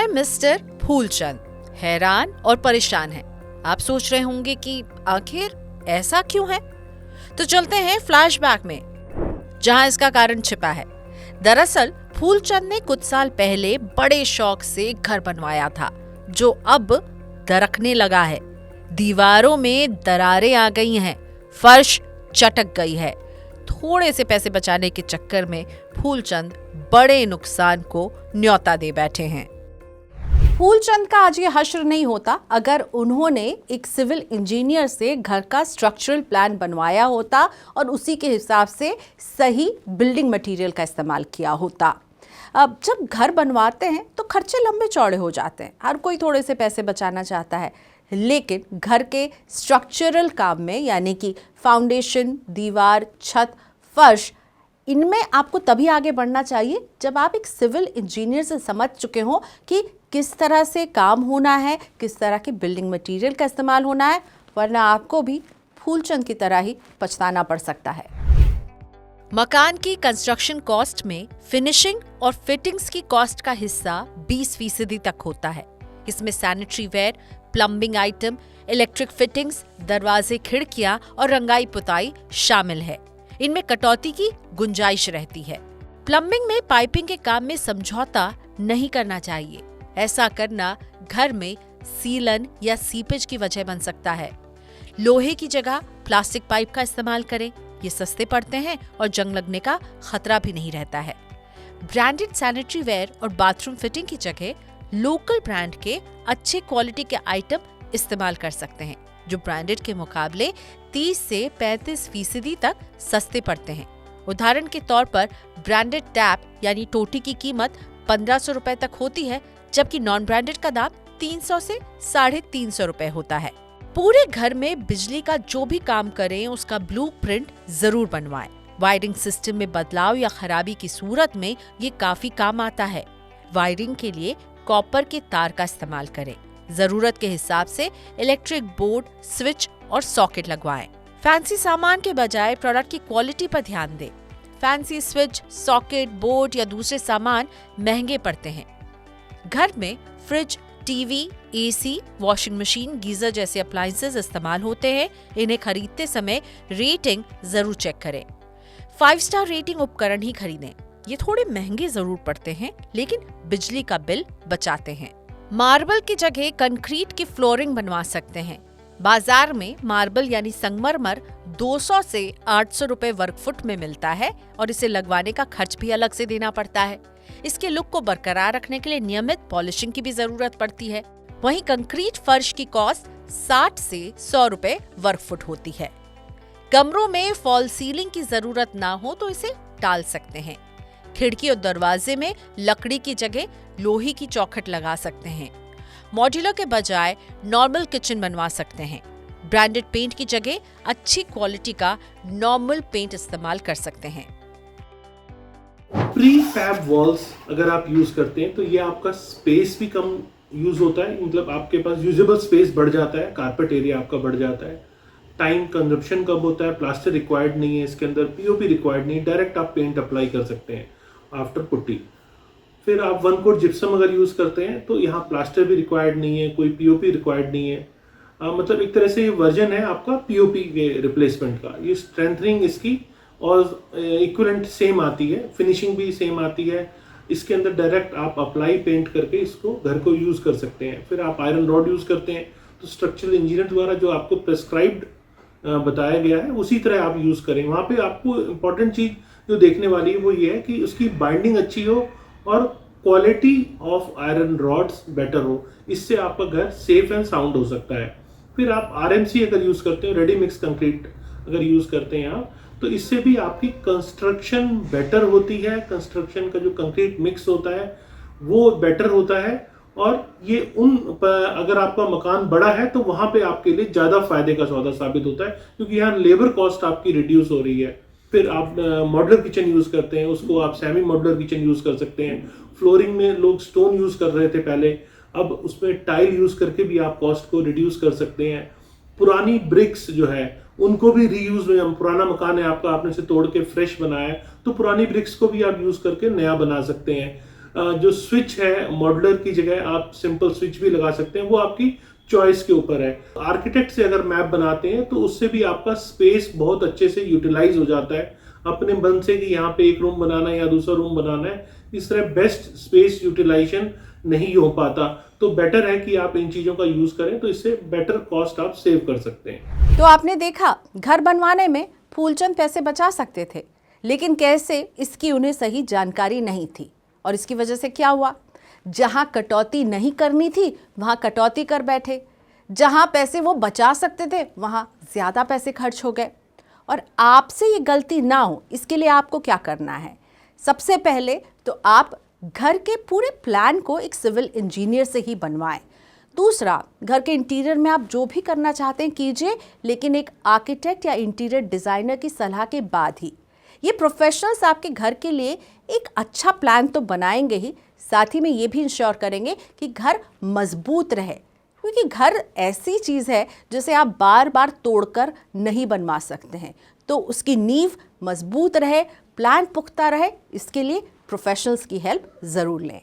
है मिस्टर फूलचंद, हैरान और परेशान है। आप सोच रहे होंगे कि आखिर ऐसा क्यों है? तो चलते हैं फ्लैशबैक में, जहां इसका कारण छिपा है। दरअसल फूलचंद ने कुछ साल पहले बड़े शौक से घर बनवाया था, जो अब दरकने लगा है। दीवारों में दरारें आ गई हैं, फर्श चटक गई है। थोड़े से पैसे बचाने के चक्कर में फूलचंद बड़े नुकसान को न्योता दे बैठे हैं। फूलचंद का आज ये हश्र नहीं होता अगर उन्होंने एक सिविल इंजीनियर से घर का स्ट्रक्चरल प्लान बनवाया होता और उसी के हिसाब से सही बिल्डिंग मटेरियल का इस्तेमाल किया होता। अब जब घर बनवाते हैं तो खर्चे लंबे चौड़े हो जाते हैं, हर कोई थोड़े से पैसे बचाना चाहता है, लेकिन घर के स्ट्रक्चरल काम में यानी कि फाउंडेशन, दीवार, छत, फर्श, इनमें आपको तभी आगे बढ़ना चाहिए जब आप एक सिविल इंजीनियर से समझ चुके हो कि किस तरह से काम होना है, किस तरह के बिल्डिंग मटेरियल का इस्तेमाल होना है, वरना आपको भी फूलचंद की तरह ही पछताना पड़ सकता है। मकान की कंस्ट्रक्शन कॉस्ट में फिनिशिंग और फिटिंग्स की कॉस्ट का हिस्सा 20% तक होता है। इसमें sanitary ware, plumbing item, electric fittings, दरवाजे, खिड़कियां और रंगाई पुताई शामिल है। इनमें कटौती की गुंजाइश रहती है। प्लम्बिंग में पाइपिंग के काम में समझौता नहीं करना चाहिए। ऐसा करना घर में सीलन या सीपेज की वजह बन सकता है। लोहे की जगह प्लास्टिक पाइप का इस्तेमाल करें, ये सस्ते पड़ते हैं और जंग लगने का खतरा भी नहीं रहता है। ब्रांडेड सैनिटरी वेयर और बाथरूम फिटिंग की जगह लोकल ब्रांड के अच्छे क्वालिटी के आइटम इस्तेमाल कर सकते हैं, जो ब्रांडेड के मुकाबले 30 से 35% तक सस्ते पड़ते हैं। उदाहरण के तौर पर ब्रांडेड टैप यानी टोटी की कीमत 1500 रुपए तक होती है, जबकि नॉन ब्रांडेड का दाम 300 से 350 रुपए होता है। पूरे घर में बिजली का जो भी काम करें उसका ब्लूप्रिंट जरूर बनवाएं। वायरिंग सिस्टम में बदलाव या खराबी की सूरत में ये काफी काम आता है। वायरिंग के लिए कॉपर के तार का इस्तेमाल करें। जरूरत के हिसाब से इलेक्ट्रिक बोर्ड, स्विच और सॉकेट लगवाएं। फैंसी सामान के बजाय प्रोडक्ट की क्वालिटी पर ध्यान दें। फैंसी स्विच, सॉकेट, बोर्ड या दूसरे सामान महंगे पड़ते हैं। घर में fridge, TV, AC, washing machine, geyser जैसे अप्लायंसेस इस्तेमाल होते हैं। इन्हें खरीदते समय रेटिंग जरूर चेक करें। 5 स्टार रेटिंग उपकरण ही खरीदें। ये थोड़े महंगे जरूर पड़ते हैं, लेकिन बिजली का बिल बचाते हैं। मार्बल की जगह कंक्रीट की फ्लोरिंग बनवा सकते हैं। बाजार में मार्बल यानी संगमरमर 200 से 800 रुपए वर्ग फुट में मिलता है और इसे लगवाने का खर्च भी अलग से देना पड़ता है। इसके लुक को बरकरार रखने के लिए नियमित पॉलिशिंग की भी जरूरत पड़ती है। वहीं कंक्रीट फर्श की कॉस्ट 60 से 100 रुपए वर्ग फुट होती है। कमरों में फॉल सीलिंग की जरूरत ना हो तो इसे टाल सकते हैं। खिड़की और दरवाजे में लकड़ी की जगह लोहे की चौखट लगा सकते हैं। मॉड्यूलर के बजाय नॉर्मल किचन बनवा सकते हैं। ब्रांडेड पेंट की जगह अच्छी क्वालिटी का नॉर्मल पेंट इस्तेमाल कर सकते हैं। प्री फैब वॉल्स अगर आप यूज करते हैं तो ये आपका स्पेस भी कम यूज होता है, मतलब आपके पास यूजेबल स्पेस बढ़ जाता है, कारपेट एरिया आपका बढ़ जाता है, टाइम कंजप्शन कम होता है, प्लास्टर रिक्वायर्ड नहीं है, इसके अंदर पीओपी रिक्वायर्ड नहीं है, डायरेक्ट आप पेंट अप्लाई कर सकते हैं आफ्टर पुट्टी। फिर आप 1 कोट जिप्सम अगर यूज करते हैं तो यहाँ प्लास्टर भी रिक्वायर्ड नहीं है, कोई पीओपी रिक्वायर्ड नहीं है। मतलब एक तरह से ये वर्जन है आपका पीओपी के रिप्लेसमेंट का। ये स्ट्रेंथनिंग इसकी और इक्विवेलेंट सेम आती है, फिनिशिंग भी सेम आती है। इसके अंदर डायरेक्ट आप अप्लाई पेंट करके इसको घर को यूज कर सकते हैं। फिर आप आयरन रॉड यूज करते हैं तो स्ट्रक्चरल इंजीनियर द्वारा जो आपको प्रेस्क्राइब्ड बताया गया है उसी तरह आप यूज करें। वहाँ पे आपको इम्पोर्टेंट चीज जो देखने वाली है वो ये है कि उसकी बाइंडिंग अच्छी हो और quality of iron rods better हो। इससे आपका घर सेफ एंड साउंड हो सकता है। फिर आप आरएमसी अगर यूज करते हो, रेडी मिक्स कंक्रीट अगर यूज करते हैं आप, तो इससे भी आपकी कंस्ट्रक्शन बेटर होती है। कंस्ट्रक्शन का जो कंक्रीट मिक्स होता है वो बेटर होता है और ये अगर आपका मकान बड़ा है तो वहां पे आपके लिए ज्यादा फायदे का सौदा साबित होता है, क्योंकि यहाँ लेबर कॉस्ट आपकी रिड्यूस हो रही है। फिर आप मॉड्यूलर किचन यूज करते हैं, उसको आप सेमी मॉड्यूलर किचन यूज कर सकते हैं। फ्लोरिंग में लोग स्टोन यूज कर रहे थे पहले, अब उसमें टाइल यूज करके भी आप कॉस्ट को रिड्यूस कर सकते हैं। पुरानी ब्रिक्स जो है उनको भी रीयूज में, पुराना मकान है आपका, आपने से तोड़ के फ्रेश बनाया है तो पुरानी ब्रिक्स को भी आप यूज करके नया बना सकते हैं। जो स्विच है मॉड्यूलर की जगह आप सिंपल स्विच भी लगा सकते हैं, वो आपकी चॉइस के ऊपर है। आर्किटेक्ट से अगर मैप बनाते हैं तो उससे भी आपका स्पेस बहुत अच्छे से यूटिलाइज हो जाता है अपने मन से कि यहाँ पे एक रूम बनाना है या दूसरा रूम बनाना है। इस तरह बेस्ट स्पेस यूटिलाइजेशन नहीं हो पाता, तो बेटर है कि आप इन चीज़ों का यूज़ करें, तो इससे बेटर कॉस्ट आप सेव कर सकते हैं। तो आपने देखा घर बनवाने में फूलचंद पैसे बचा सकते थे, लेकिन कैसे, इसकी उन्हें सही जानकारी नहीं थी। और इसकी वजह से क्या हुआ, जहां कटौती नहीं करनी थी वहां कटौती कर बैठे, जहां पैसे वो बचा सकते थे वहां ज़्यादा पैसे खर्च हो गए। और आपसे ये गलती ना हो इसके लिए आपको क्या करना है, सबसे पहले तो आप घर के पूरे प्लान को एक सिविल इंजीनियर से ही बनवाएं। दूसरा, घर के इंटीरियर में आप जो भी करना चाहते हैं कीजिए, लेकिन एक आर्किटेक्ट या इंटीरियर डिज़ाइनर की सलाह के बाद ही। ये प्रोफेशनल्स आपके घर के लिए एक अच्छा प्लान तो बनाएंगे ही, साथ ही में ये भी इंश्योर करेंगे कि घर मजबूत रहे, क्योंकि घर ऐसी चीज़ है जिसे आप बार बार तोड़कर नहीं बनवा सकते हैं। तो उसकी नींव मजबूत रहे, प्लान पुख्ता रहे, इसके लिए प्रोफेशनल्स की हेल्प ज़रूर लें।